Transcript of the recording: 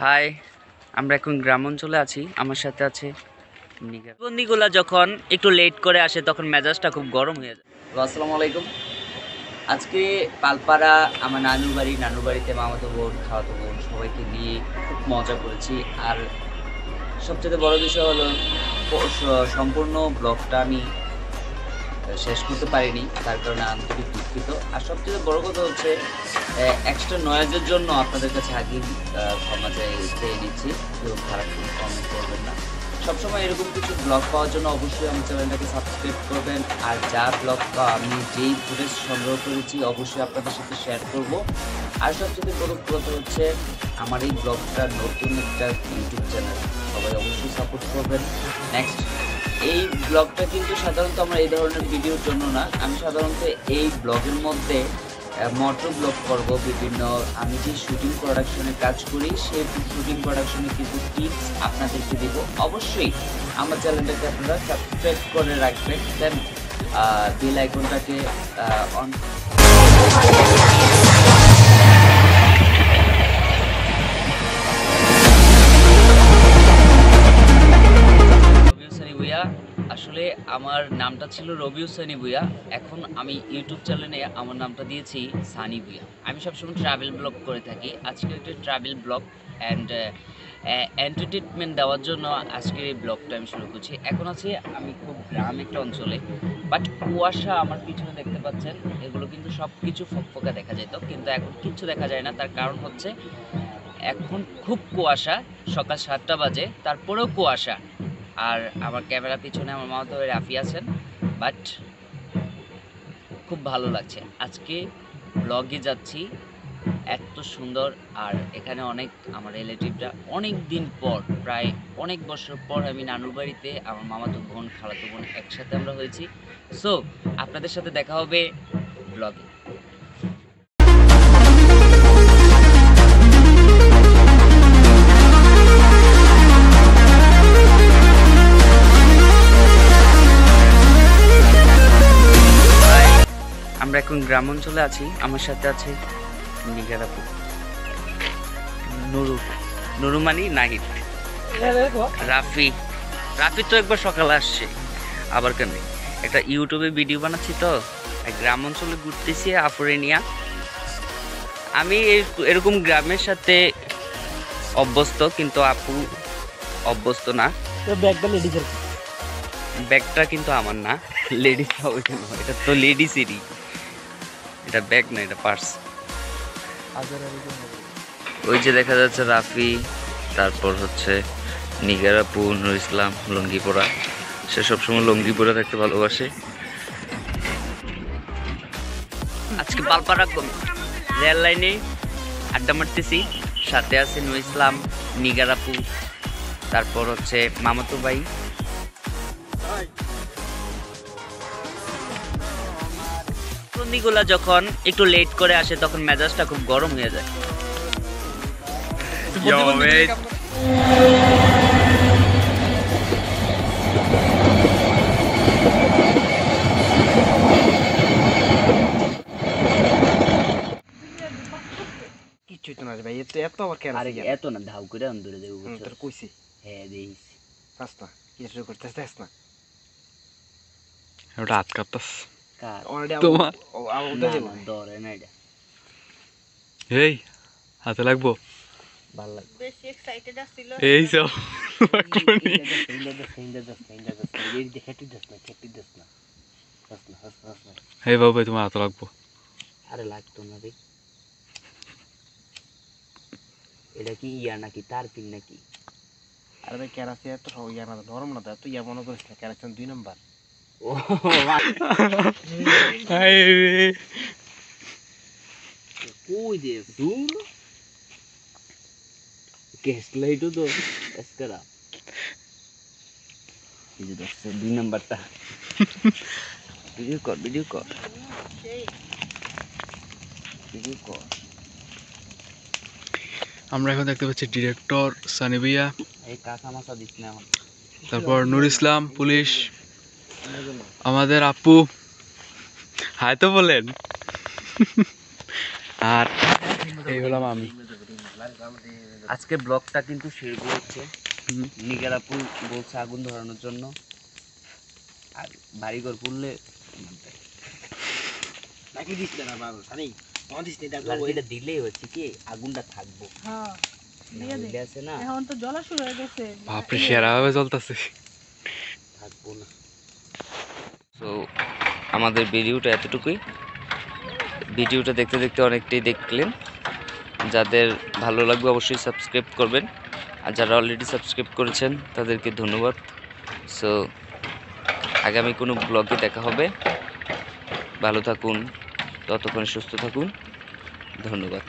High, আমরা এখন গ্রাম অঞ্চলে আছি। আমার সাথে আছে নিগার। বন্দিগুলা যখন একটু লেট করে আসে তখন মেজাজটা খুব গরম হয়ে যায়। আসসালামু আলাইকুম। আজকে পালপাড়া আমার নানুর বাড়িতে মামাতো বোন, খাওয়াতো বোন সবাইকে নিয়ে খুব মজা করেছি। আর সবচেয়ে বড় বিষয় হলো সম্পূর্ণ ব্লগটা আমি শেষ করতে পারিনি, তার কারণে আন্তরিক দুঃখিত। আর সবচেয়ে বড় কথা হচ্ছে এক্সট্রা নয়েজের জন্য আপনাদের কাছে আগে ক্ষমা চেয়ে নিচ্ছি। কেউ খারাপ কমেন্ট করবেন না। সবসময় এরকম কিছু ব্লগ পাওয়ার জন্য অবশ্যই আমার চ্যানেলটাকে সাবস্ক্রাইব করবেন। আর যা ব্লগ আমি যেই ফুটেজ সংগ্রহ করেছি অবশ্যই আপনাদের সাথে শেয়ার করব। আর সবচেয়ে বড় কথা হচ্ছে আমার এই ব্লগটা নতুন একটা ইউটিউব চ্যানেল, সবাই অবশ্যই সাপোর্ট করবেন। নেক্সট এই ব্লগটা কিন্তু সাধারণত আমরা এই ধরনের ভিডিওর জন্য না, আমি সাধারণত এই ব্লগের মধ্যে মোটর ব্লগ করব। বিভিন্ন আমি যে শুটিং প্রোডাকশনে কাজ করি সেই শুটিং প্রোডাকশনে কিছু টিপস আপনাদেরকে দেব। অবশ্যই আমার চ্যানেলটাকে আপনারা সাবস্ক্রাইব করে রাখবেন, দেন বেল আইকনটাকে অন। আসলে আমার নামটা ছিল রবি হোসেনি ভুইয়া, এখন আমি ইউটিউব চ্যানেলে আমার নামটা দিয়েছি সানি ভুইয়া। আমি সবসময় ট্রাভেল ব্লগ করে থাকি। আজকে একটা ট্রাভেল ব্লগ অ্যান্ড এন্টারটেনমেন্ট দেওয়ার জন্য আজকের এই ব্লগটা আমি শুরু করছি। এখন আছি আমি খুব গ্রাম একটা অঞ্চলে, বাট কুয়াশা আমার পিছনে দেখতে পাচ্ছেন, এগুলো কিন্তু সব কিছু ফকফকা দেখা যেত, কিন্তু এখন কিচ্ছু দেখা যায় না। তার কারণ হচ্ছে এখন খুব কুয়াশা, সকাল 7টা বাজে, তারপরেও কুয়াশা। আর আমার ক্যামেরা পিছনে আমার মামাতো ভাই রাফি আছেন, বাট খুব ভালো লাগছে। আজকে ব্লগে যাচ্ছি, এত সুন্দর। আর এখানে অনেক আমার রিলেটিভরা অনেক দিন পর, প্রায় অনেক বছর পর আমি নানুর বাড়িতে আমার মামাতো বোন, খালাতো বোন একসাথে আমরা হয়েছি। সো আপনাদের সাথে দেখা হবে ব্লগে। আমরা এখন গ্রাম অঞ্চলে আছি। আমার সাথে আছে নিগার আপু, নুরু মানি নাহিদ, রাফি। রাফি তো একবার সকালে আসছে, আবার কেন একটা ইউটিউবে ভিডিও বানাচ্ছি, তো গ্রাম অঞ্চলে ঘুরতেছি আপুরে নিয়া। আমি এরকম গ্রামের সাথে অভ্যস্ত, কিন্তু আপু অভ্যস্ত না। ব্যাগটা কিন্তু আমার না, লেডিস হবে কেন? এটা তো লেডিসেরই, এটা ব্যাগ না, এটা পার্স। ওই যে দেখা যাচ্ছে রাফি, তারপর হচ্ছে নিগার আপু, নুর ইসলাম লুঙ্গি পরা। সে সবসময় লুঙ্গি পরে থাকতে ভালোবাসে। আজকে পালপাড়া রেল লাইনে আড্ডা মারতেছি, সাথে আছে নুর ইসলাম, নিগার আপু, তারপর হচ্ছে মামাতো ভাই। বন্দিগুলা যখন একটু লেট করে আসে তখন মেজাজটা খুব গরম হয়ে যায়। কিছুই তো না ভাই, এত আবার কেন? আরে এত না, ধাউ করে ধরে দেবো। তোর কইছি হ্যাঁ দেইছি না কি শুরু করতেছ দেখ না, ওটা হাত কাটতাস তোমার ধরে না এটা, এই হাতে লাগবো। ভালো লাগবে। বেশি এক্সাইটেড আছিল এই সব এই বাবু ভাই, তোমার হাতে লাগবো। আরে লাগতো না রে, এটা কি ইয়া নাকি তার পিন নাকি? আরে ভাই কেরাসি এত ইয়া না, নরম না, তুই ইয়া মনে করিস না, কেরাসি 2 নাম্বার। ও কই দে দূর গ্যাস লাইটও তো এসকারা। এই যে দেখছো 2 নাম্বারটা, ভিডিও কর ভিডিও কর ভিডিও কর। আমরা এখন দেখতে পাচ্ছি ডিরেক্টর সানি ভুইয়া, এই কাঁচা মাছা দিস না আমার। তারপর নুর ইসলাম পুলিশ, আমাদের আপু, হাই তো বলেন। আর এই হলাম আমি। আজকে ব্লগটা কিন্তু সেরকম হচ্ছে। হুম। নিগার আপু বলছে আগুন ধরানোর জন্য, আর বাড়িঘর পুড়লে নাকি দিস না বাবা জানি আমার দিস না লাঠিটা দিলেই হচ্ছে কি আগুনটা থাকবো, হ্যাঁ দিয়ে দে। নাহলে আছে না এখন তো জ্বলা শুরু হয়ে গেছে। বাপরে সেরাভাবে চলতেছে। থাকবো না। তো আমাদের ভিডিওটা এতটুকুই। ভিডিওটা দেখতে দেখতে অনেকটাই দেখলেন। যাদের ভালো লাগবে অবশ্যই সাবস্ক্রাইব করবেন, আর যারা অলরেডি সাবস্ক্রাইব করেছেন তাদেরকে ধন্যবাদ। সো আগামী কোনো ব্লগে দেখা হবে। ভালো থাকুন, ততক্ষণ সুস্থ থাকুন। ধন্যবাদ।